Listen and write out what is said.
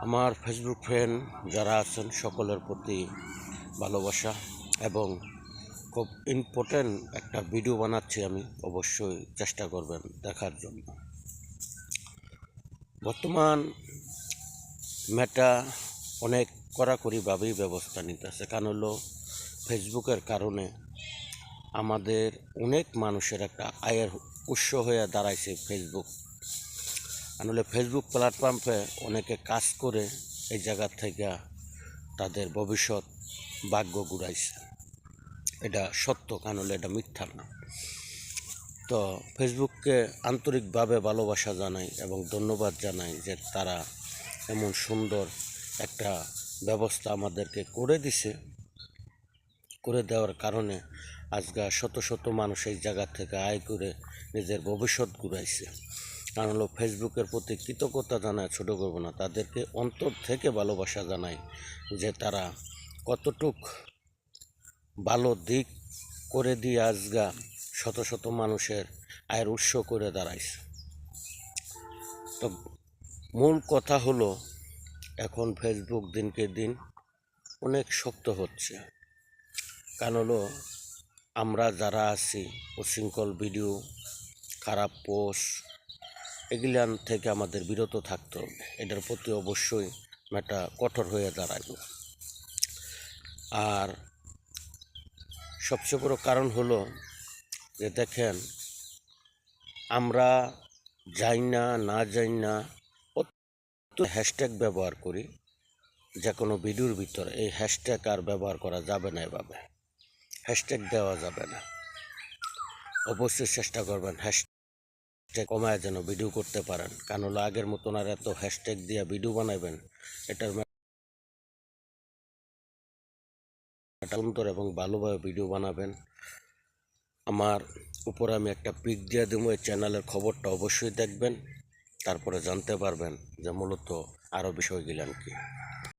আমার Facebook friend যারা আছেন সকলের প্রতি ভালোবাসা এবং খুব ইম্পর্টেন্ট একটা ভিডিও বানাচ্ছি আমি, অবশ্যই চেষ্টা করবেন দেখার জন্য। বর্তমান মেটা অনেক কড়াকড়িভাবেই ব্যবস্থা নিতেছে, কারণ হলো ফেসবুকের কারণে আমাদের অনেক মানুষের একটা আয়ের উৎস হয়ে দাঁড়াইছে ফেসবুক। নাহলে ফেসবুক প্ল্যাটফর্মে অনেকে কাজ করে এই জায়গা থেকে তাদের ভবিষ্যৎ ভাগ্য ঘুরাইছে। এটা সত্য, কারণ হলে এটা মিথ্যা না। তো ফেসবুককে আন্তরিকভাবে ভালোবাসা জানাই এবং ধন্যবাদ জানাই যে তারা এমন সুন্দর একটা ব্যবস্থা আমাদেরকে করে দিছে। করে দেওয়ার কারণে আজকে শত শত মানুষ এই জায়গা থেকে আয় করে নিজের ভবিষ্যৎ ঘুরাইছে। কারণ হলো ফেসবুকের প্রতি কৃতজ্ঞতা জানায় ছোটো করব না, তাদেরকে অন্তর থেকে ভালোবাসা জানাই যে তারা কতটুক ভালো দিক করে দিয়ে আজগা শত শত মানুষের আয়ের উৎস করে দাঁড়াইছে। তো মূল কথা হলো এখন ফেসবুক দিনকে দিন অনেক শক্ত হচ্ছে। কারণ হলো আমরা যারা আছি উচ্ছৃঙ্খল ভিডিও, খারাপ পোস্ট এগুলান থেকে আমাদের বিরত থাকতে হবে। এটার প্রতি অবশ্যই একটা কঠোর হয়ে দাঁড়াবে। আর সবচেয়ে বড় কারণ হলো যে দেখেন, আমরা যাই না যাই না হ্যাশট্যাগ ব্যবহার করি যে কোনো ভিডিওর ভিতরে। এই হ্যাশট্যাগ আর ব্যবহার করা যাবে না, এভাবে হ্যাশট্যাগ দেওয়া যাবে না। অবশ্যই চেষ্টা করবেন হ্যাশট্যাগ কমায় যেন ভিডিও করতে পারেন, কারণ হলো আগের মতন আর এত হ্যাশট্যাগ দিয়ে ভিডিও বানাবেন এটার সুন্দর এবং ভালোভাবে ভিডিও বানাবেন। আমার উপরে আমি একটা পিক দিয়ে দেবো, এই চ্যানেলের খবরটা অবশ্যই দেখবেন, তারপরে জানতে পারবেন যে মূলত আরও বিষয়গুলো কি।